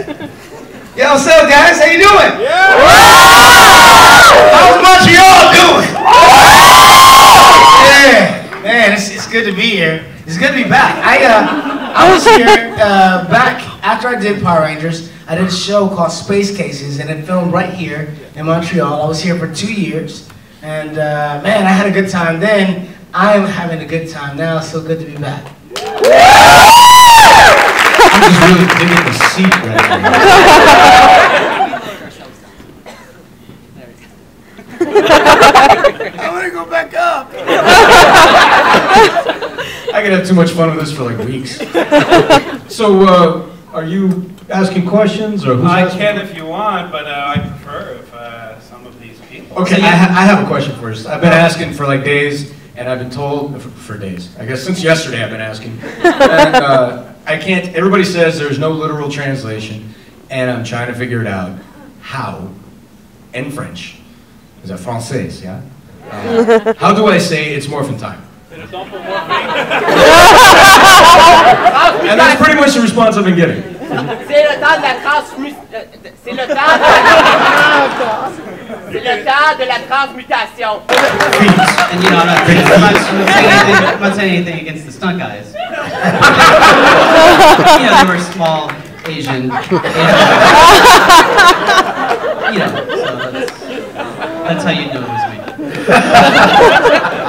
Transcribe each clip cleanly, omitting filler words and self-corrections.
Yo, what's up, guys? How you doing? Yeah! How's Montreal doing? Yeah, man, it's good to be here. It's good to be back. I was here back after I did Power Rangers. I did a show called Space Cases, and it filmed right here in Montreal. I was here for 2 years, and man, I had a good time then. I am having a good time now. It's so good to be back. I'm just really digging the seat right now. I want to go back up. I could have too much fun with this for like weeks. So, are you asking questions, or who's asking? I can if you want, but I prefer if some of these people. Okay, I have a question first. I've been asking for like days, and I've been told for days. I guess since yesterday I've been asking. And, I can't. Everybody says there's no literal translation, and I'm trying to figure it out. How, in French, is that français? Yeah. How do I say it's morphin time? C'est le temps pour Morphin. And that's pretty much the response I've been getting. C'est le temps de la transmutation. C'est le temps de la transmutation. And you know, I'm not saying anything against the stunt guys. You know, they were small, Asian. You know, so that's how you know it was me.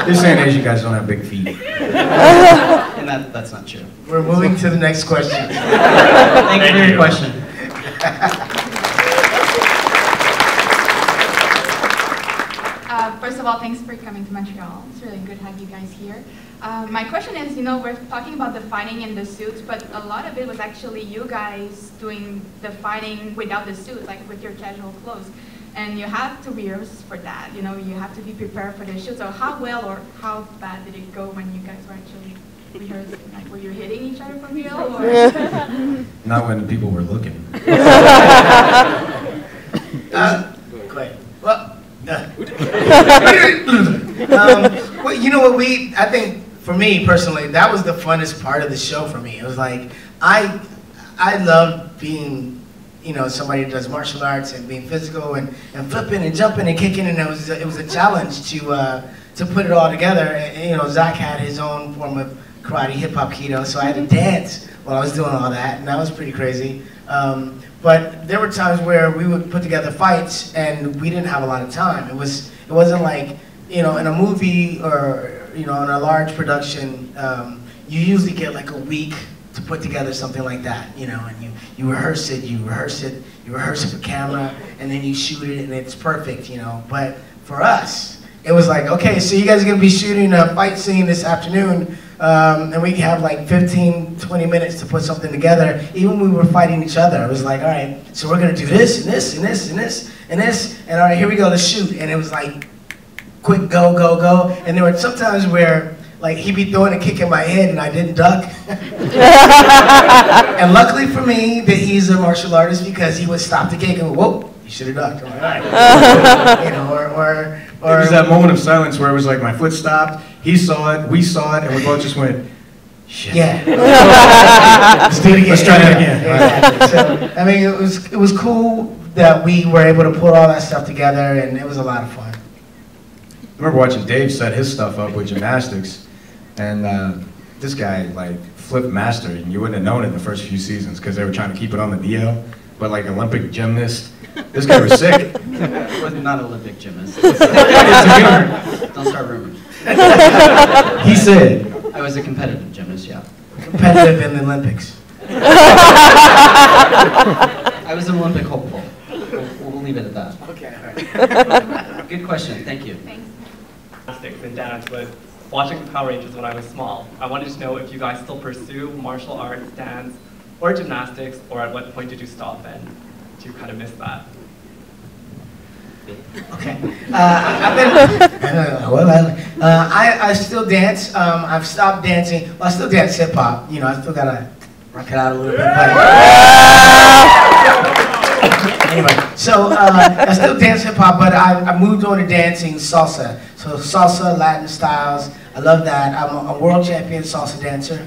You're saying Asian guys don't have big feet. And that's not true. We're moving to the next question. Thank you for your question. First of all, thanks for coming to Montreal. It's really good to have you guys here. My question is, you know, we're talking about the fighting in the suits, but a lot of it was actually you guys doing the fighting without the suit, like with your casual clothes. And you have to rehearse for that, you know, you have to be prepared for the shoot. So how well or how bad did it go when you guys were actually rehearsing? Like, were you hitting each other for real? Or? Not when people were looking. Great. Well, well, you know what, I think for me personally, that was the funnest part of the show for me. It was like, I love being, you know, somebody who does martial arts and being physical and flipping and jumping and kicking, and it was a challenge to put it all together. And, you know, Zach had his own form of karate, hip hop, keto, so I had to dance while I was doing all that, and that was pretty crazy. But there were times where we would put together fights and we didn't have a lot of time. It wasn't like, you know, in a movie or, you know, in a large production, you usually get like a week to put together something like that, you know, and you rehearse it for camera, and then you shoot it and it's perfect, you know. But for us, it was like, okay, so you guys are gonna be shooting a fight scene this afternoon, and we have like 15, 20 minutes to put something together. Even when we were fighting each other, it was like, all right, so we're gonna do this and this and this and this and this, and all right, here we go, let's shoot. And it was like, quick, go, go, go. And there were some times where like he'd be throwing a kick in my head and I didn't duck. And luckily for me that he's a martial artist, because he would stop the kick and go, whoa, you should have ducked. I'm like, all right. You know, or It was that moment of silence where it was like my foot stopped, he saw it, we saw it, and we both just went, shit. Yeah. Let's do it again. Let's try that again. Yeah. So, I mean, it was cool that we were able to put all that stuff together, and it was a lot of fun. I remember watching Dave set his stuff up with gymnastics, and this guy like flipped master, and you wouldn't have known it the first few seasons because they were trying to keep it on the DL, but like Olympic gymnast, this guy was sick. I was not an Olympic gymnast. Don't Don't start rumors. He said. I was a competitive gymnast, yeah. Competitive in the Olympics. I was an Olympic hopeful. We'll leave it at that. Okay, all right. Good question, thank you. Thanks. Gymnastics and dance was watching the Power Rangers when I was small. I wanted to know if you guys still pursue martial arts, dance, or gymnastics, or at what point did you stop and do you kind of miss that? Okay. I still dance. I've stopped dancing. Well, I still dance hip hop. You know, I still gotta rock it out a little bit. But anyway, so I still dance hip hop, but I moved on to dancing salsa. So salsa, Latin styles. I love that. I'm a world champion salsa dancer.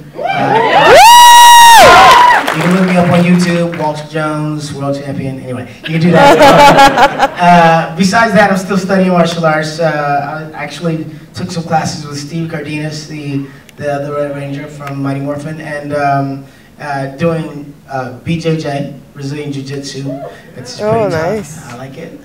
You can look me up on YouTube, Walter Jones, world champion. Anyway, you can do that. Besides that, I'm still studying martial arts. I actually took some classes with Steve Cardenas, the other Red Ranger from Mighty Morphin, and doing BJJ, Brazilian Jiu-Jitsu. It's pretty nice. tough. I like it.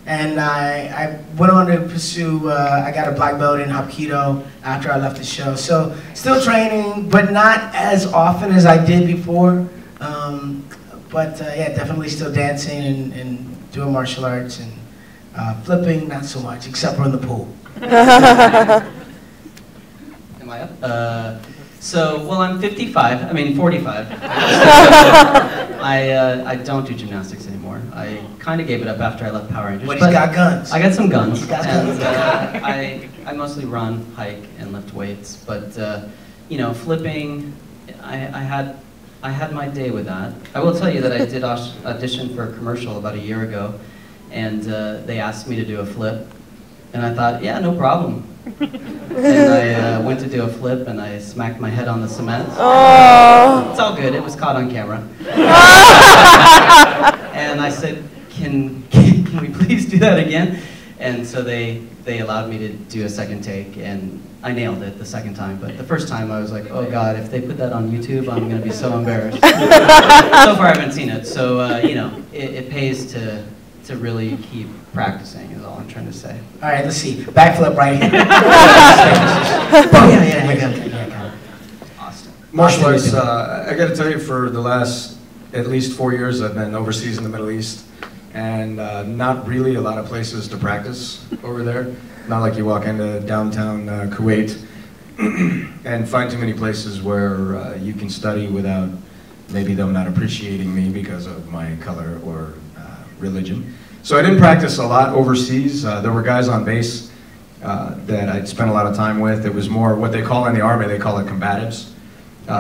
And I went on to pursue, I got a black belt in Hapkido after I left the show. So still training, but not as often as I did before. Yeah, definitely still dancing and doing martial arts and flipping, not so much, except for in the pool. Am I up? Well, I'm 55, 45. I don't do gymnastics anymore. I kind of gave it up after I left Power Rangers. But he's got guns. I got some guns. He's got guns. I mostly run, hike, and lift weights. But, flipping, I had my day with that. I will tell you that I did audition for a commercial about a year ago, and they asked me to do a flip. And I thought, yeah, no problem. And I went to do a flip and I smacked my head on the cement. Oh. It's all good, it was caught on camera. And I said, can we please do that again? And so they allowed me to do a second take, and I nailed it the second time. But the first time I was like, oh God, if they put that on YouTube, I'm gonna be so embarrassed. So far I haven't seen it, so it pays to really keep practicing is all I'm trying to say. All right, let's see. Backflip right here. Yeah. Austin. Martial arts, I got to tell you, for the last at least 4 years, I've been overseas in the Middle East, and not really a lot of places to practice over there. Not like you walk into downtown Kuwait and find too many places where you can study without maybe them not appreciating me because of my color or religion. So I didn't practice a lot overseas. There were guys on base that I'd spent a lot of time with. It was more what they call in the Army, they call it combatives.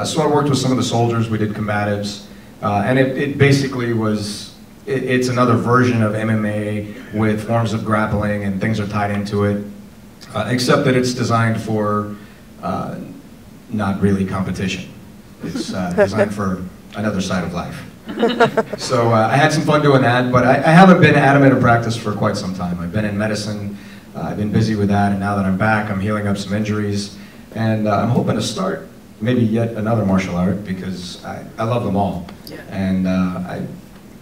So I worked with some of the soldiers, we did combatives. And it basically was, it's another version of MMA with forms of grappling and things are tied into it, except that it's designed for not really competition. It's designed for another side of life. So I had some fun doing that, but I haven't been adamant in practice for quite some time. I've been in medicine, I've been busy with that, and now that I'm back, I'm healing up some injuries, and I'm hoping to start maybe yet another martial art because I love them all. Yeah. And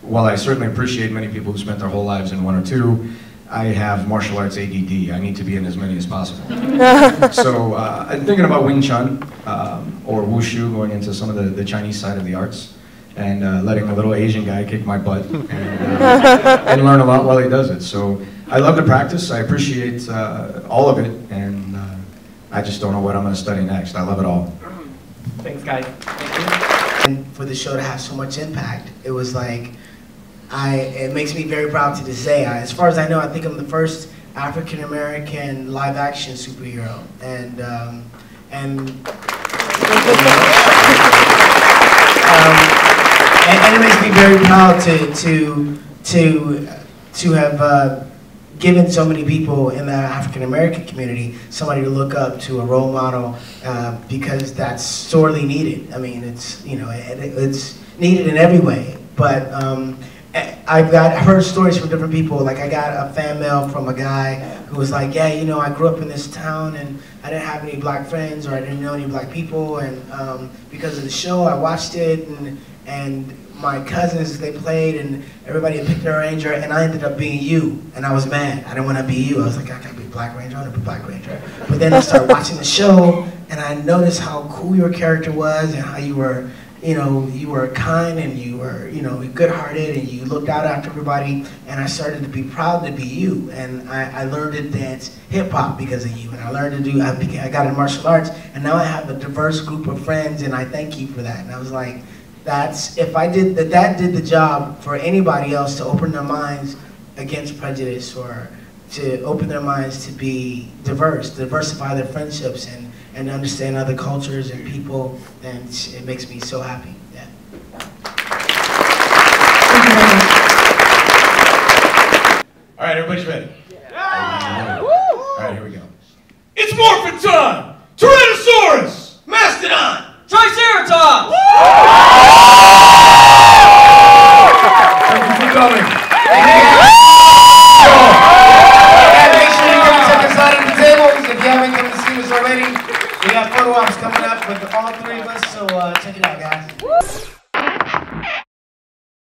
while I certainly appreciate many people who spent their whole lives in one or two, I have martial arts ADD. I need to be in as many as possible. So I'm thinking about Wing Chun or Wushu, going into some of the Chinese side of the arts, and letting a little Asian guy kick my butt and learn a lot while he does it. So I love to practice. I appreciate all of it, and I just don't know what I'm going to study next. I love it all. Thanks, guys. And for the show to have so much impact, it was like, it makes me very proud to say, as far as I know, I think I'm the first African-American live-action superhero, and it makes me very proud to have given so many people in the African-American community somebody to look up to, a role model, because that's sorely needed. I mean, it's it's needed in every way. But I've heard stories from different people. Like I got a fan mail from a guy who was like, yeah, I grew up in this town and I didn't have any black friends, or I didn't know any black people, and because of the show, I watched it, and my cousins, they played, and everybody had picked their ranger, and I ended up being you, and I was mad. I didn't want to be you. I was like, I gotta be Black Ranger, I want to be Black Ranger. But then I started watching the show, and I noticed how cool your character was, and how you were, you were kind, and you were, good-hearted, and you looked out after everybody, and I started to be proud to be you, and I learned to dance hip-hop because of you, and I learned to do, I got into martial arts, and now I have a diverse group of friends, and I thank you for that. And I was like, if I did that did the job for anybody else to open their minds against prejudice, or to open their minds to be diversify their friendships, and understand other cultures and people, then it makes me so happy. Yeah. All right, everybody's ready? Yeah. All right, here we go. It's Morphin time! Tyrannosaurus! Mastodon! Triceratops! Thank you for coming.